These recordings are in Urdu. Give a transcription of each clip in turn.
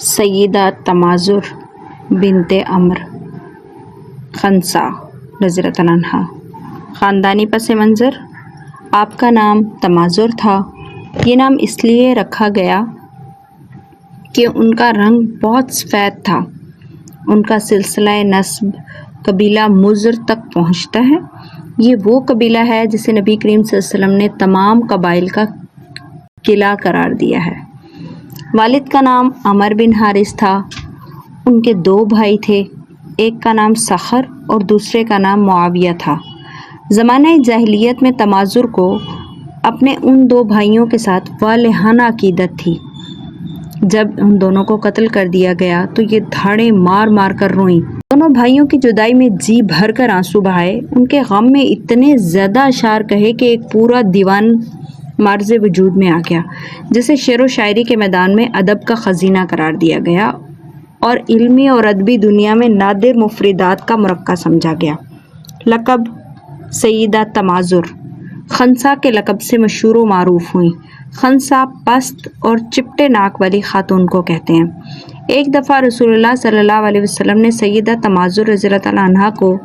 سیدہ تمازر بنت عمر خنسا رضی اللہ عنہا۔ خاندانی پس منظر: آپ کا نام تمازر تھا۔ یہ نام اس لیے رکھا گیا کہ ان کا رنگ بہت سفید تھا۔ ان کا سلسلہ نسب قبیلہ مضر تک پہنچتا ہے۔ یہ وہ قبیلہ ہے جسے نبی کریم صلی اللہ علیہ وسلم نے تمام قبائل کا قلعہ قرار دیا ہے۔ والد کا نام عمر بن حارث تھا۔ ان کے 2 بھائی تھے، ایک کا نام سخر اور دوسرے کا نام معاویہ تھا۔ زمانہ جاہلیت میں تمازر کو اپنے ان 2 بھائیوں کے ساتھ والہانہ عقیدت تھی۔ جب ان دونوں کو قتل کر دیا گیا تو یہ دھاڑے مار مار کر روئیں۔ دونوں بھائیوں کی جدائی میں جی بھر کر آنسو بہائے۔ ان کے غم میں اتنے زیادہ اشعار کہے کہ ایک پورا دیوان مرز وجود میں آ گیا، جسے شعر و شاعری کے میدان میں ادب کا خزینہ قرار دیا گیا اور علمی اور ادبی دنیا میں نادر مفردات کا مرکہ سمجھا گیا۔ لقب: سیدہ تمازر خنسا کے لقب سے مشہور و معروف ہوئیں۔ خنسا پست اور چپٹے ناک والی خاتون کو کہتے ہیں۔ ایک دفعہ رسول اللہ صلی اللہ علیہ وسلم نے سیدہ تمازر رضی اللہ عنہا کو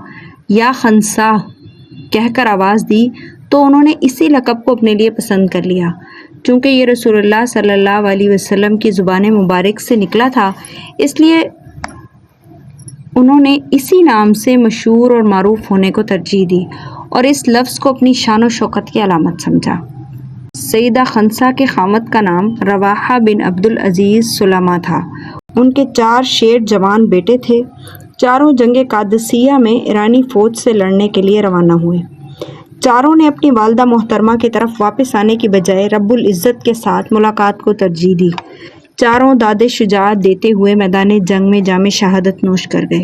یا خنسا کہہ کر آواز دی تو انہوں نے اسی لقب کو اپنے لیے پسند کر لیا۔ چونکہ یہ رسول اللہ صلی اللہ علیہ وسلم کی زبان مبارک سے نکلا تھا، اس لیے انہوں نے اسی نام سے مشہور اور معروف ہونے کو ترجیح دی اور اس لفظ کو اپنی شان و شوکت کی علامت سمجھا۔ سیدہ خنسا کے خاوند کا نام رواحہ بن عبدالعزیز سلمہ تھا۔ ان کے 4 شیر جوان بیٹے تھے۔ چاروں جنگ قادسیہ میں ایرانی فوج سے لڑنے کے لیے روانہ ہوئے۔ چاروں نے اپنی والدہ محترمہ کی طرف واپس آنے کی بجائے رب العزت کے ساتھ ملاقات کو ترجیح دی۔ چاروں داد شجاعت دیتے ہوئے میدان جنگ میں جام شہادت نوش کر گئے۔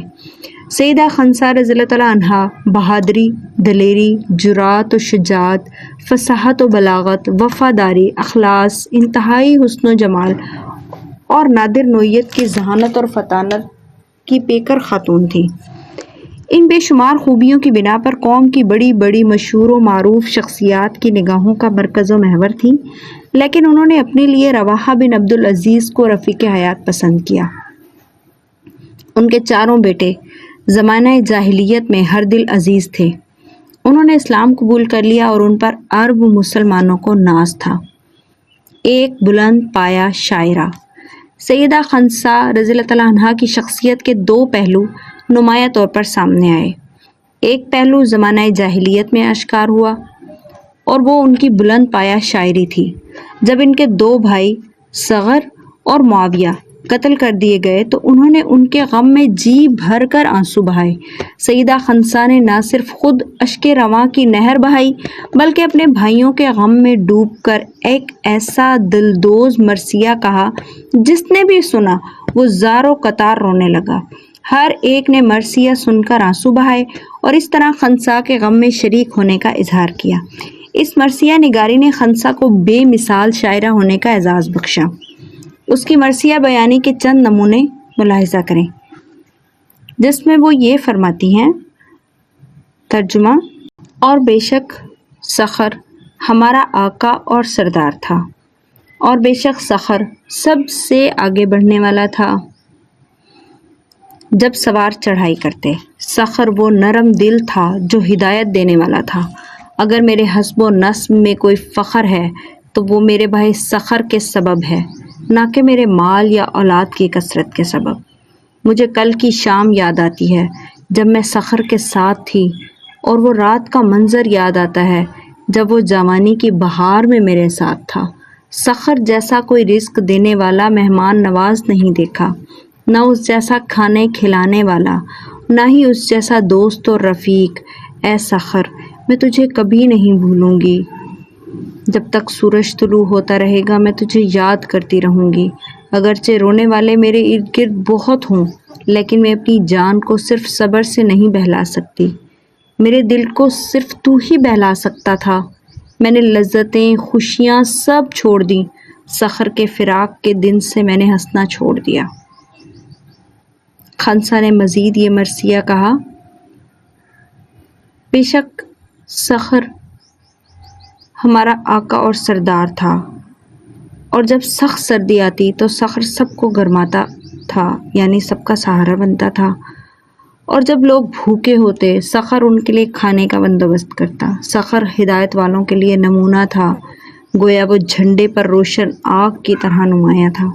سیدہ خنسا رضی اللہ عنہا بہادری، دلیری، جرأت و شجاعت، فصاحت و بلاغت، وفاداری، اخلاص، انتہائی حسن و جمال اور نادر نوعیت کی ذہانت اور فطانت کی پیکر خاتون تھی۔ ان بے شمار خوبیوں کی بنا پر قوم کی بڑی بڑی مشہور و معروف شخصیات کی نگاہوں کا مرکز و محور تھیں، لیکن انہوں نے اپنے لیے رواحہ بن عبدالعزیز کو رفیق حیات پسند کیا۔ ان کے 4 بیٹے زمانہ جاہلیت میں ہر دل عزیز تھے۔ انہوں نے اسلام قبول کر لیا اور ان پر عرب مسلمانوں کو ناز تھا۔ ایک بلند پایہ شاعرہ: سیدہ خنسا رضی اللہ عنہا کی شخصیت کے 2 پہلو نمایاں طور پر سامنے آئے۔ ایک پہلو زمانہ جاہلیت میں آشکار ہوا اور وہ ان کی بلند پایہ شاعری تھی۔ جب ان کے 2 بھائی صغر اور معاویہ قتل کر دیے گئے تو انہوں نے ان کے غم میں جی بھر کر آنسو بہائے۔ سیدہ خنسا نے نہ صرف خود اشک رواں کی نہر بہائی بلکہ اپنے بھائیوں کے غم میں ڈوب کر ایک ایسا دلدوز مرثیہ کہا جس نے بھی سنا وہ زار و قطار رونے لگا۔ ہر ایک نے مرثیہ سن کر آنسو بہائے اور اس طرح خنسا کے غم میں شریک ہونے کا اظہار کیا۔ اس مرثیہ نگاری نے خنسا کو بے مثال شاعرہ ہونے کا اعزاز بخشا۔ اس کی مرثیہ بیانی کے چند نمونے ملاحظہ کریں، جس میں وہ یہ فرماتی ہیں: ترجمہ: اور بے شک سخر ہمارا آقا اور سردار تھا، اور بے شک سخر سب سے آگے بڑھنے والا تھا جب سوار چڑھائی کرتے۔ سخر وہ نرم دل تھا جو ہدایت دینے والا تھا۔ اگر میرے حسب و نسب میں کوئی فخر ہے تو وہ میرے بھائی سخر کے سبب ہے، نہ کہ میرے مال یا اولاد کی کثرت کے سبب۔ مجھے کل کی شام یاد آتی ہے جب میں سخر کے ساتھ تھی، اور وہ رات کا منظر یاد آتا ہے جب وہ جوانی کی بہار میں میرے ساتھ تھا۔ سخر جیسا کوئی رزق دینے والا مہمان نواز نہیں دیکھا، نہ اس جیسا کھانے کھلانے والا، نہ ہی اس جیسا دوست اور رفیق۔ اے سخر، میں تجھے کبھی نہیں بھولوں گی۔ جب تک سورج طلوع ہوتا رہے گا میں تجھے یاد کرتی رہوں گی۔ اگرچہ رونے والے میرے ارد گرد بہت ہوں، لیکن میں اپنی جان کو صرف صبر سے نہیں بہلا سکتی۔ میرے دل کو صرف تو ہی بہلا سکتا تھا۔ میں نے لذتیں، خوشیاں سب چھوڑ دیں۔ سخر کے فراق کے دن سے میں نے ہنسنا چھوڑ دیا۔ خنسا نے مزید یہ مرثیہ کہا: بے شک سخر ہمارا آقا اور سردار تھا، اور جب سخت سردی آتی تو سخر سب کو گرماتا تھا، یعنی سب کا سہارا بنتا تھا، اور جب لوگ بھوکے ہوتے سخر ان کے لیے کھانے کا بندوبست کرتا۔ سخر ہدایت والوں کے لیے نمونہ تھا، گویا وہ جھنڈے پر روشن آگ کی طرح نمایاں تھا۔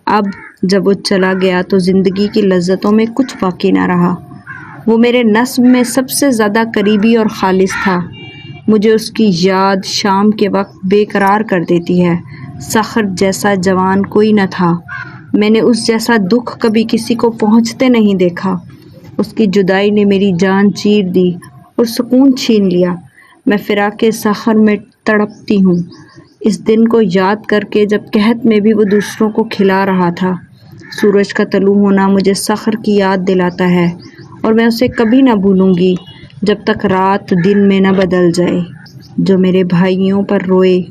اب جب وہ چلا گیا تو زندگی کی لذتوں میں کچھ باقی نہ رہا۔ وہ میرے نصب میں سب سے زیادہ قریبی اور خالص تھا۔ مجھے اس کی یاد شام کے وقت بے قرار کر دیتی ہے۔ سخر جیسا جوان کوئی نہ تھا، میں نے اس جیسا دکھ کبھی کسی کو پہنچتے نہیں دیکھا۔ اس کی جدائی نے میری جان چیر دی اور سکون چھین لیا۔ میں فراق سخر میں تڑپتی ہوں، اس دن کو یاد کر کے جب قحط میں بھی وہ دوسروں کو کھلا رہا تھا۔ سورج کا طلوع ہونا مجھے سخر کی یاد دلاتا ہے، اور میں اسے کبھی نہ بھولوں گی جب تک رات دن میں نہ بدل جائے۔ جو میرے بھائیوں پر روئے،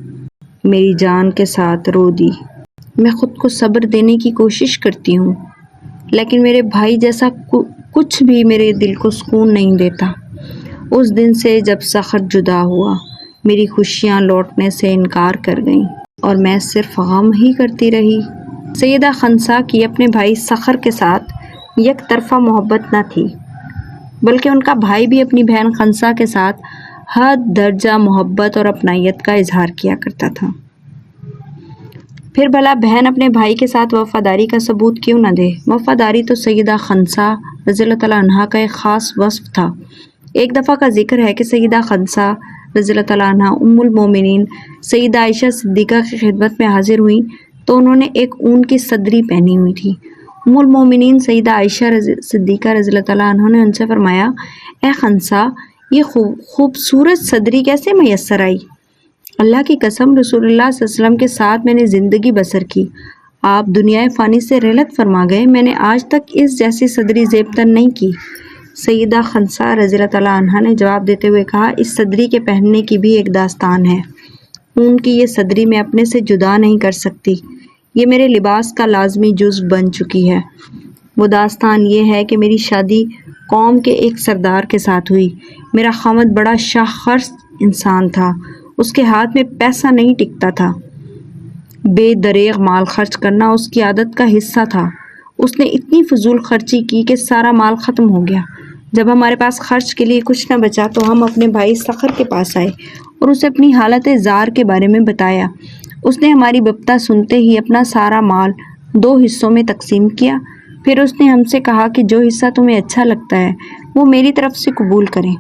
میری جان کے ساتھ رو دی۔ میں خود کو صبر دینے کی کوشش کرتی ہوں، لیکن میرے بھائی جیسا کچھ بھی میرے دل کو سکون نہیں دیتا۔ اس دن سے جب سخر جدا ہوا، میری خوشیاں لوٹنے سے انکار کر گئیں اور میں صرف غم ہی کرتی رہی۔ سیدہ خنسا کی اپنے بھائی سخر کے ساتھ یک طرفہ محبت نہ تھی، بلکہ ان کا بھائی بھی اپنی بہن خنسا کے ساتھ حد درجہ محبت اور اپنائیت کا اظہار کیا کرتا تھا۔ پھر بھلا بہن اپنے بھائی کے ساتھ وفاداری کا ثبوت کیوں نہ دے؟ وفاداری تو سیدہ خنسا رضی اللہ تعالیٰ عنہا کا ایک خاص وصف تھا۔ ایک دفعہ کا ذکر ہے کہ سیدہ خنسا رضی اللہ تعالیٰ عنہا ام المومنین سیدہ عائشہ صدیقہ کی خدمت میں حاضر ہوئیں تو انہوں نے ایک اون کی صدری پہنی ہوئی تھی۔ ام المومنین سیدہ عائشہ صدیقہ رضی اللہ تعالیٰ عنہ نے ان سے فرمایا، اے خنسا، یہ خوبصورت صدری کیسے میسر آئی؟ اللہ کی قسم، رسول اللہ صلی اللہ علیہ وسلم کے ساتھ میں نے زندگی بسر کی، آپ دنیا فانی سے رحلت فرما گئے، میں نے آج تک اس جیسی صدری زیب تن نہیں کی۔ سیدہ خنسا رضی اللہ تعالیٰ عنہا نے جواب دیتے ہوئے کہا، اس صدری کے پہننے کی بھی ایک داستان ہے۔ اون کی یہ صدری میں اپنے سے جدا نہیں کر سکتی، یہ میرے لباس کا لازمی جزو بن چکی ہے۔ وہ داستان یہ ہے کہ میری شادی قوم کے ایک سردار کے ساتھ ہوئی۔ میرا خاوند بڑا شاخرس انسان تھا، اس کے ہاتھ میں پیسہ نہیں ٹکتا تھا، بے دریغ مال خرچ کرنا اس کی عادت کا حصہ تھا۔ اس نے اتنی فضول خرچی کی کہ سارا مال ختم ہو گیا۔ جب ہمارے پاس خرچ کے لیے کچھ نہ بچا تو ہم اپنے بھائی سخر کے پاس آئے اور اسے اپنی حالت زار کے بارے میں بتایا۔ اس نے ہماری بپتا سنتے ہی اپنا سارا مال 2 حصوں میں تقسیم کیا۔ پھر اس نے ہم سے کہا کہ جو حصہ تمہیں اچھا لگتا ہے وہ میری طرف سے قبول کریں۔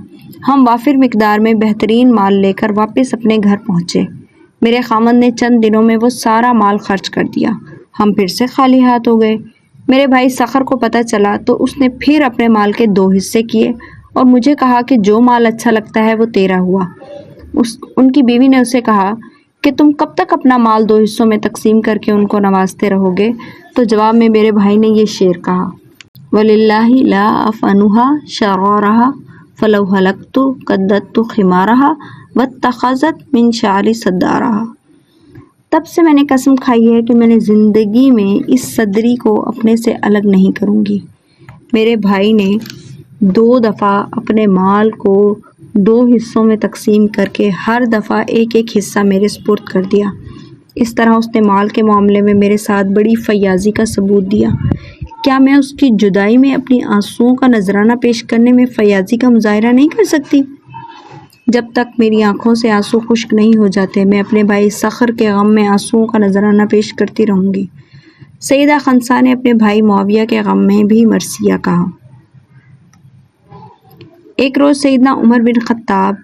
ہم وافر مقدار میں بہترین مال لے کر واپس اپنے گھر پہنچے۔ میرے خاوند نے چند دنوں میں وہ سارا مال خرچ کر دیا۔ ہم پھر سے خالی ہاتھ ہو گئے۔ میرے بھائی سخر کو پتہ چلا تو اس نے پھر اپنے مال کے 2 حصے کیے اور مجھے کہا کہ جو مال اچھا لگتا ہے وہ تیرا ہوا۔ ان کی بیوی نے اسے کہا کہ تم کب تک اپنا مال 2 حصوں میں تقسیم کر کے ان کو نوازتے رہو گے؟ تو جواب میں میرے بھائی نے یہ شعر کہا، وَلِلَّهِ لَا أَفْعَنُهَا شَرَارَهَا فَلَوْ هَلَكْتُ قَدَّدْتُ خِمَارَهَا وَاتَّخَذَتْ مِنْ شَعْرِ صَدَّارَهَا۔ تب سے میں نے قسم کھائی ہے کہ میں نے زندگی میں اس صدری کو اپنے سے الگ نہیں کروں گی۔ میرے بھائی نے 2 دفعہ اپنے مال کو 2 حصوں میں تقسیم کر کے ہر دفعہ ایک حصہ میرے سپرد کر دیا۔ اس طرح اس نے مال کے معاملے میں میرے ساتھ بڑی فیاضی کا ثبوت دیا۔ کیا میں اس کی جدائی میں اپنی آنسوؤں کا نذرانہ پیش کرنے میں فیاضی کا مظاہرہ نہیں کر سکتی؟ جب تک میری آنکھوں سے آنسو خشک نہیں ہو جاتے میں اپنے بھائی سخر کے غم میں آنسوؤں کا نذرانہ پیش کرتی رہوں گی۔ سیدہ خنسا نے اپنے بھائی معاویہ کے غم میں بھی مرثیہ کہا۔ ایک روز سیدنا عمر بن خطاب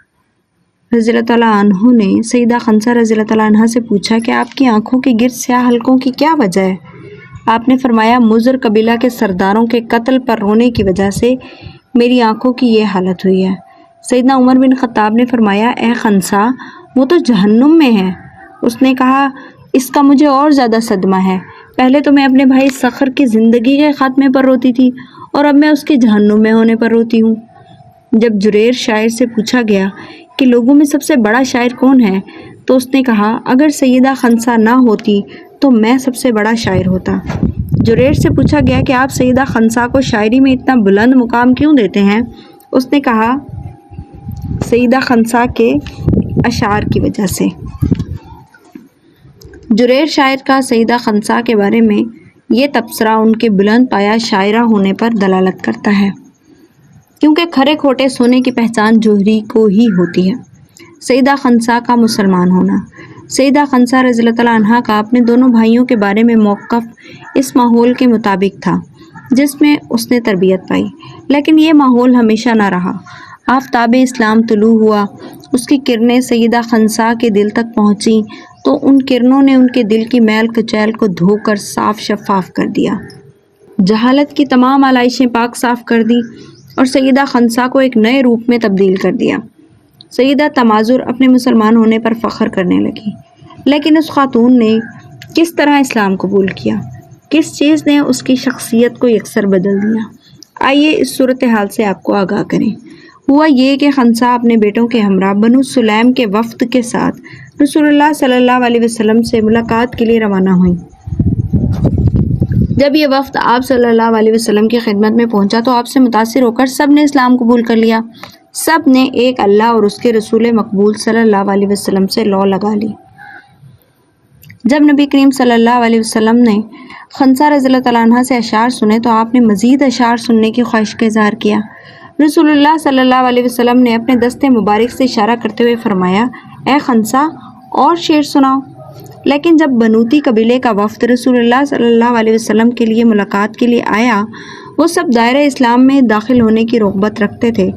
رضی اللہ تعالیٰ عنہ نے سیدہ خنسا رضی اللہ تعالیٰ عنہ سے پوچھا کہ آپ کی آنکھوں کے گرد سیاہ حلقوں کی کیا وجہ ہے؟ آپ نے فرمایا، مضر قبیلہ کے سرداروں کے قتل پر رونے کی وجہ سے میری آنکھوں کی یہ حالت ہوئی ہے۔ سیدنا عمر بن خطاب نے فرمایا، اے خنسا، وہ تو جہنم میں ہے۔ اس نے کہا، اس کا مجھے اور زیادہ صدمہ ہے۔ پہلے تو میں اپنے بھائی سخر کی زندگی کے خاتمے پر روتی تھی اور اب میں اس کے جہنم میں ہونے پر روتی ہوں۔ جب جریر شاعر سے پوچھا گیا کہ لوگوں میں سب سے بڑا شاعر کون ہے تو اس نے کہا، اگر سیدہ خنسا نہ ہوتی تو میں سب سے بڑا شاعر ہوتا۔ جریر سے پوچھا گیا کہ آپ سیدہ خنسا کو شاعری میں اتنا بلند مقام کیوں دیتے ہیں؟ اس نے کہا، سیدہ خنسا کے اشعار کی وجہ سے۔ جریر شاعر کا سیدہ خنسا کے بارے میں یہ تبصرہ ان کے بلند پایا شاعرہ ہونے پر دلالت کرتا ہے، کیونکہ کھرے کھوٹے سونے کی پہچان جوہری کو ہی ہوتی ہے۔ سیدہ خنسا کا مسلمان ہونا۔ سیدہ خنسا رضی اللہ تعالیٰ عنہا کا اپنے دونوں بھائیوں کے بارے میں موقف اس ماحول کے مطابق تھا جس میں اس نے تربیت پائی، لیکن یہ ماحول ہمیشہ نہ رہا۔ آفتاب اسلام طلوع ہوا، اس کی کرنیں سیدہ خنسا کے دل تک پہنچیں تو ان کرنوں نے ان کے دل کی میل کچیل کو دھو کر صاف شفاف کر دیا، جہالت کی تمام آلائشیں پاک صاف کر دی اور سیدہ خنسا کو ایک نئے روپ میں تبدیل کر دیا۔ سیدہ تمازر اپنے مسلمان ہونے پر فخر کرنے لگی، لیکن اس خاتون نے کس طرح اسلام قبول کیا؟ کس چیز نے اس کی شخصیت کو یکسر بدل دیا؟ آئیے اس صورتحال سے آپ کو آگاہ کریں۔ ہوا یہ کہ خنسا اپنے بیٹوں کے ہمراہ بنو سلیم کے وفد کے ساتھ رسول اللہ صلی اللہ علیہ وسلم سے ملاقات کے لیے روانہ ہوئیں۔ جب یہ وفد آپ صلی اللہ علیہ وسلم کی خدمت میں پہنچا تو آپ سے متاثر ہو کر سب نے اسلام قبول کر لیا۔ سب نے ایک اللہ اور اس کے رسول مقبول صلی اللہ علیہ وسلم سے لو لگا لی۔ جب نبی کریم صلی اللہ علیہ وسلم نے خنسا رضی اللہ تعالیٰ عنہ سے اشعار سنے تو آپ نے مزید اشعار سننے کی خواہش کا اظہار کیا۔ رسول اللہ صلی اللہ علیہ وسلم نے اپنے دست مبارک سے اشارہ کرتے ہوئے فرمایا، اے خنسا اور شعر سناؤ۔ لیکن جب بنوتی قبیلے کا وفد رسول اللہ صلی اللہ علیہ وسلم کے لیے ملاقات کے لیے آیا، وہ سب دائرہ اسلام میں داخل ہونے کی رغبت رکھتے تھے،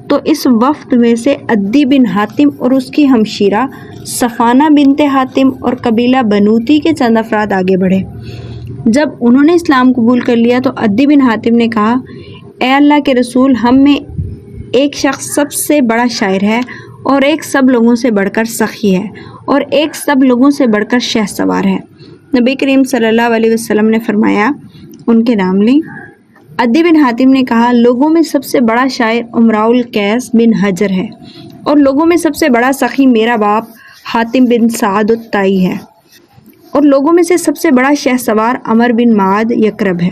تو اس وفد میں سے عدی بن حاتم اور اس کی ہمشیرہ صفانہ بنت حاتم اور قبیلہ بنوتی کے چند افراد آگے بڑھے۔ جب انہوں نے اسلام قبول کر لیا تو عدی بن حاتم نے کہا، اے اللہ کے رسول، ہم میں ایک شخص سب سے بڑا شاعر ہے اور ایک سب لوگوں سے بڑھ کر سخی ہے اور ایک سب لوگوں سے بڑھ کر شہ سوار ہے۔ نبی کریم صلی اللہ علیہ وسلم نے فرمایا، ان کے نام لیں۔ عدی بن حاتم نے کہا، لوگوں میں سب سے بڑا شاعر امراء القیس بن حجر ہے اور لوگوں میں سب سے بڑا سخی میرا باپ حاتم بن سعد الطائی ہے اور لوگوں میں سے سب سے بڑا شہ سوار عمر بن معد یکرب ہے۔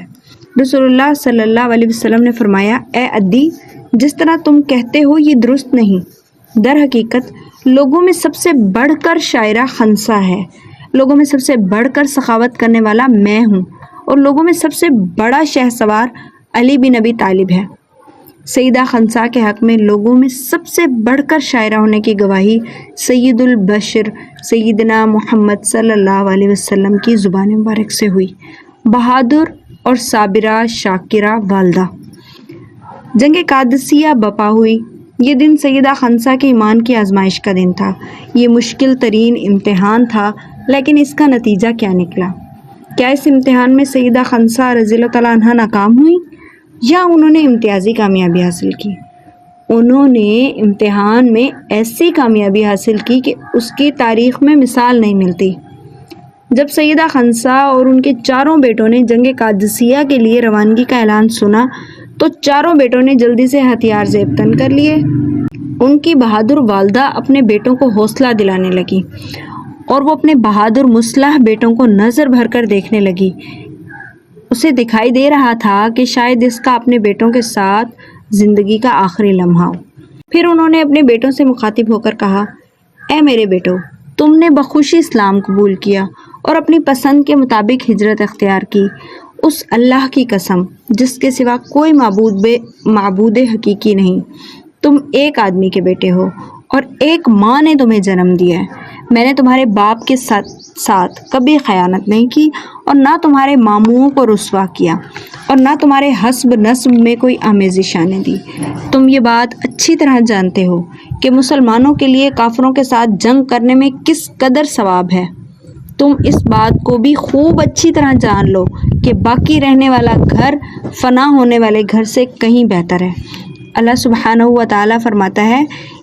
رسول اللہ صلی اللہ علیہ وسلم نے فرمایا، اے عدی، جس طرح تم کہتے ہو یہ درست نہیں۔ در حقیقت لوگوں میں سب سے بڑھ کر شاعرہ خنسا ہے، لوگوں میں سب سے بڑھ کر سخاوت کرنے والا میں ہوں اور لوگوں میں سب سے بڑا شہ سوار علی بن ابی طالب ہے۔ سیدہ خنسا کے حق میں لوگوں میں سب سے بڑھ کر شاعرہ ہونے کی گواہی سید البشر سیدنا محمد صلی اللہ علیہ وسلم کی زبان مبارک سے ہوئی۔ بہادر اور صابرہ شاکرہ والدہ۔ جنگ قادسیہ بپا ہوئی۔ یہ دن سیدہ خنسا کے ایمان کی آزمائش کا دن تھا۔ یہ مشکل ترین امتحان تھا، لیکن اس کا نتیجہ کیا نکلا؟ کیا اس امتحان میں سیدہ خنسا رضی اللہ تعالیٰ عنہا ناکام ہوئی یا انہوں نے امتیازی کامیابی حاصل کی؟ انہوں نے امتحان میں ایسی کامیابی حاصل کی کہ اس کی تاریخ میں مثال نہیں ملتی۔ جب سیدہ خنسا اور ان کے چاروں بیٹوں نے جنگ قادسیہ کے لیے روانگی کا اعلان سنا تو چاروں بیٹوں نے جلدی سے ہتھیار زیب تن کر لیے۔ ان کی بہادر والدہ اپنے بیٹوں کو حوصلہ دلانے لگی اور وہ اپنے بہادر مسلح بیٹوں کو نظر بھر کر دیکھنے لگی۔ اسے دکھائی دے رہا تھا کہ شاید اس کا اپنے بیٹوں کے ساتھ زندگی کا آخری لمحہ ہو۔ پھر انہوں نے اپنے بیٹوں سے مخاطب ہو کر کہا، اے میرے بیٹو، تم نے بخوشی اسلام قبول کیا اور اپنی پسند کے مطابق ہجرت اختیار کی۔ اس اللہ کی قسم جس کے سوا کوئی معبود حقیقی نہیں، تم ایک آدمی کے بیٹے ہو اور ایک ماں نے تمہیں جنم دیا ہے۔ میں نے تمہارے باپ کے ساتھ کبھی خیانت نہیں کی اور نہ تمہارے ماموں کو رسوا کیا اور نہ تمہارے حسب نسب میں کوئی آمیزش آنے دی۔ تم یہ بات اچھی طرح جانتے ہو کہ مسلمانوں کے لیے کافروں کے ساتھ جنگ کرنے میں کس قدر ثواب ہے۔ تم اس بات کو بھی خوب اچھی طرح جان لو کہ باقی رہنے والا گھر فنا ہونے والے گھر سے کہیں بہتر ہے۔ اللہ سبحانہ و تعالیٰ فرماتا ہے،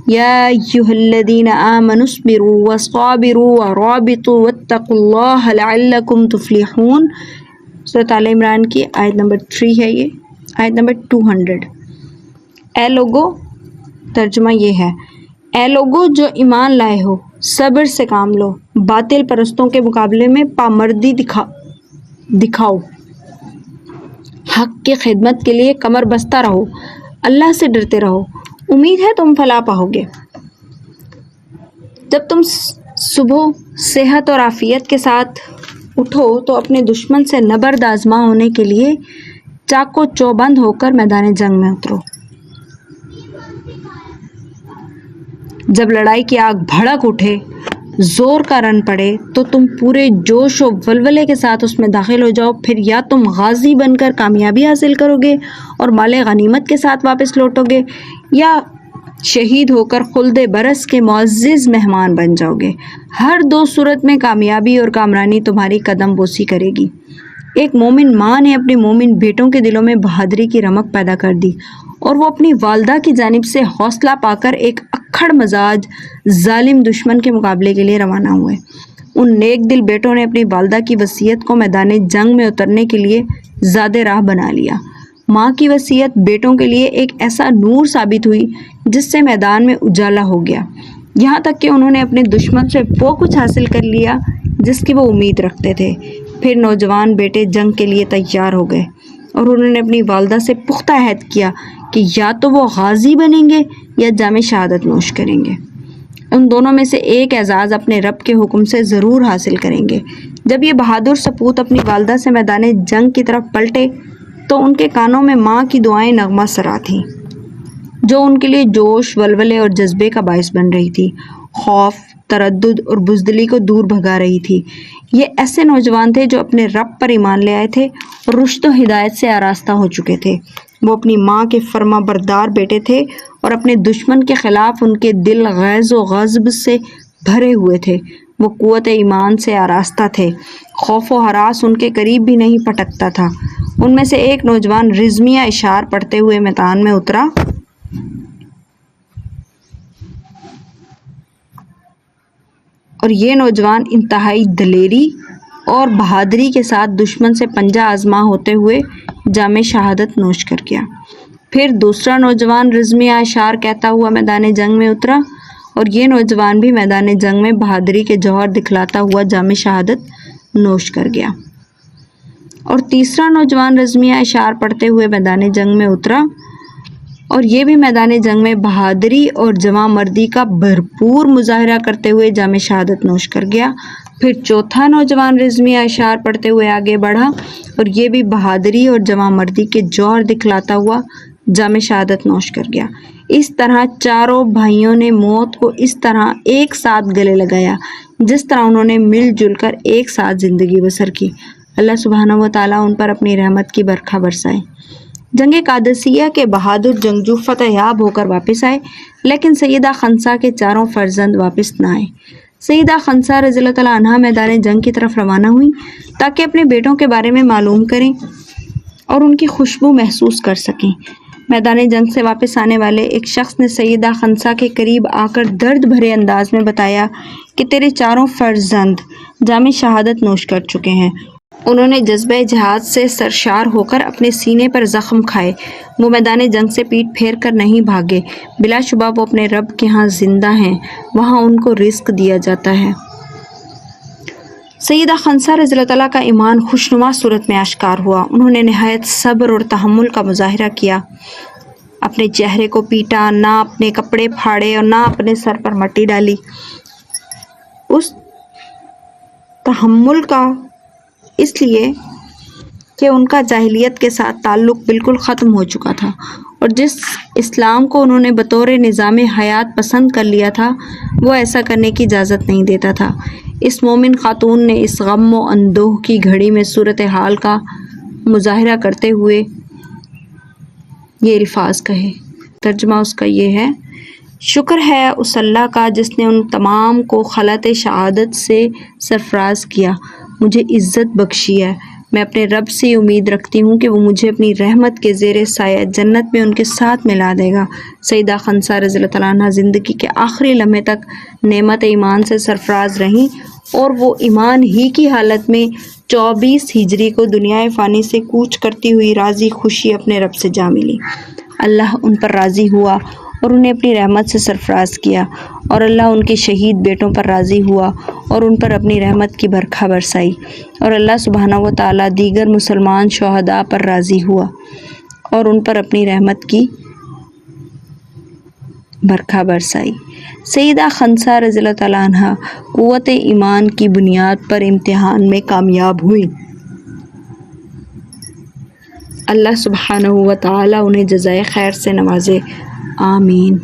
یا ایھا الذین آمنوا اصبروا وصابروا ورابطوا واتقوا اللہ لعلکم تفلحون۔ سورۃ آل عمران کی آیت نمبر 3 ہے، یہ آیت نمبر 200۔ اے لوگو، ترجمہ یہ ہے، اے لوگو جو ایمان لائے ہو، صبر سے کام لو، باطل پرستوں کے مقابلے میں پامردی دکھاؤ، حق کی خدمت کے لیے کمر بستہ رہو، اللہ سے ڈرتے رہو، امید ہے تم فلاح پاؤ گے۔ جب تم صبح صحت اور عافیت کے ساتھ اٹھو تو اپنے دشمن سے نبرد آزما ہونے کے لیے چاقو چوبند ہو کر میدان جنگ میں اترو۔ جب لڑائی کی آگ بھڑک اٹھے، زور کا رن پڑے، تو تم پورے جوش و ولولے کے ساتھ اس میں داخل ہو جاؤ۔ پھر یا تم غازی بن کر کامیابی حاصل کرو گے اور مال غنیمت کے ساتھ واپس لوٹو گے، یا شہید ہو کر خلد برس کے معزز مہمان بن جاؤ گے۔ ہر دو صورت میں کامیابی اور کامرانی تمہاری قدم بوسی کرے گی۔ ایک مومن ماں نے اپنے مومن بیٹوں کے دلوں میں بہادری کی رمق پیدا کر دی، اور وہ اپنی والدہ کی جانب سے حوصلہ پا کر ایک اکھڑ مزاج ظالم دشمن کے مقابلے کے لیے روانہ ہوئے۔ ان نیک دل بیٹوں نے اپنی والدہ کی وصیت کو میدان جنگ میں اترنے کے لیے زاد راہ بنا لیا۔ ماں کی وصیت بیٹوں کے لیے ایک ایسا نور ثابت ہوئی جس سے میدان میں اجالا ہو گیا، یہاں تک کہ انہوں نے اپنے دشمن سے وہ کچھ حاصل کر لیا جس کی وہ امید رکھتے تھے۔ پھر نوجوان بیٹے جنگ کے لیے تیار ہو گئے، اور انہوں نے اپنی والدہ سے پختہ عہد کیا کہ یا تو وہ غازی بنیں گے یا جام شہادت نوش کریں گے۔ ان دونوں میں سے ایک اعزاز اپنے رب کے حکم سے ضرور حاصل کریں گے۔ جب یہ بہادر سپوت اپنی والدہ سے میدان جنگ کی طرف پلٹے تو ان کے کانوں میں ماں کی دعائیں نغمہ سرا تھیں، جو ان کے لیے جوش، ولولے اور جذبے کا باعث بن رہی تھی، خوف، تردد اور بزدلی کو دور بھگا رہی تھی۔ یہ ایسے نوجوان تھے جو اپنے رب پر ایمان لے آئے تھے اور رشد و ہدایت سے آراستہ ہو چکے تھے۔ وہ اپنی ماں کے فرما بردار بیٹے تھے اور اپنے دشمن کے خلاف ان کے دل غیظ و غضب سے بھرے ہوئے تھے۔ وہ قوت ایمان سے آراستہ تھے، خوف و ہراس ان کے قریب بھی نہیں پٹکتا تھا۔ ان میں سے ایک نوجوان رزمیہ اشعار پڑھتے ہوئے میدان میں اترا اور یہ نوجوان انتہائی دلیری اور بہادری کے ساتھ دشمن سے پنجہ آزما ہوتے ہوئے جام شہادت نوش کر گیا۔ پھر دوسرا نوجوان رزمیہ اشعار کہتا ہوا میدان جنگ میں اترا، اور یہ نوجوان بھی میدان جنگ میں بہادری کے جوہر دکھلاتا ہوا جام شہادت نوش کر گیا۔ اور تیسرا نوجوان رزمیہ اشعار پڑھتے ہوئے میدان جنگ میں اترا، اور یہ بھی میدان جنگ میں بہادری اور جواں مردی کا بھرپور مظاہرہ کرتے ہوئے جام شہادت نوش کر گیا۔ پھر چوتھا نوجوان رزمیہ اشعار پڑھتے ہوئے آگے بڑھا، اور یہ بھی بہادری اور جواں مردی کے جوہر دکھلاتا ہوا جام شہادت نوش کر گیا۔ اس طرح چاروں بھائیوں نے موت کو اس طرح ایک ساتھ گلے لگایا جس طرح انہوں نے مل جل کر ایک ساتھ زندگی بسر کی۔ اللہ سبحانہ و تعالیٰ ان پر اپنی رحمت کی برکھا برسائے۔ جنگ قادسیہ کے بہادر جنگجو فتح یاب ہو کر واپس آئے، لیکن سیدہ خنسا کے چاروں فرزند واپس نہ آئے۔ سیدہ خنسا رضی اللہ تعالیٰ عنہا میدان جنگ کی طرف روانہ ہوئیں تاکہ اپنے بیٹوں کے بارے میں معلوم کریں اور ان کی خوشبو محسوس کر سکیں۔ میدان جنگ سے واپس آنے والے ایک شخص نے سیدہ خنسا کے قریب آ کر درد بھرے انداز میں بتایا کہ تیرے چاروں فرزند جام شہادت نوش کر چکے ہیں۔ انہوں نے جذبہ جہاد سے سرشار ہو کر اپنے سینے پر زخم کھائے، وہ میدان جنگ سے پیٹ پھیر کر نہیں بھاگے۔ بلا شبہ وہ اپنے رب کے ہاں زندہ ہیں، وہاں ان کو رزق دیا جاتا ہے۔ سیدہ خنسا رضی اللہ تعالیٰ کا ایمان خوشنما صورت میں آشکار ہوا۔ انہوں نے نہایت صبر اور تحمل کا مظاہرہ کیا، اپنے چہرے کو پیٹا، نہ اپنے کپڑے پھاڑے اور نہ اپنے سر پر مٹی ڈالی۔ اس تحمل کا اس لیے کہ ان کا جاہلیت کے ساتھ تعلق بالکل ختم ہو چکا تھا، اور جس اسلام کو انہوں نے بطور نظام حیات پسند کر لیا تھا وہ ایسا کرنے کی اجازت نہیں دیتا تھا۔ اس مومن خاتون نے اس غم و اندوہ کی گھڑی میں صورتحال کا مظاہرہ کرتے ہوئے یہ الفاظ کہے۔ ترجمہ اس کا یہ ہے: شکر ہے اس اللہ کا جس نے ان تمام کو خلعت شہادت سے سرفراز کیا، مجھے عزت بخشی ہے۔ میں اپنے رب سے امید رکھتی ہوں کہ وہ مجھے اپنی رحمت کے زیر سایہ جنت میں ان کے ساتھ ملا دے گا۔ سیدہ خنسا رضی اللہ تعالیٰ عنہ زندگی کے آخری لمحے تک نعمت ایمان سے سرفراز رہیں، اور وہ ایمان ہی کی حالت میں 24 ہجری کو دنیا فانی سے کوچ کرتی ہوئی راضی خوشی اپنے رب سے جا ملی۔ اللہ ان پر راضی ہوا اور انہیں اپنی رحمت سے سرفراز کیا، اور اللہ ان کے شہید بیٹوں پر راضی ہوا اور ان پر اپنی رحمت کی برکھا برسائی، اور اللہ سبحانہ و تعالیٰ دیگر مسلمان شہداء پر راضی ہوا اور ان پر اپنی رحمت کی برکھا برسائی۔ سیدہ خنسا رضی اللہ تعالیٰ عنہ قوت ایمان کی بنیاد پر امتحان میں کامیاب ہوئی۔ اللہ سبحانہ و تعالیٰ انہیں جزائے خیر سے نوازے، آمین۔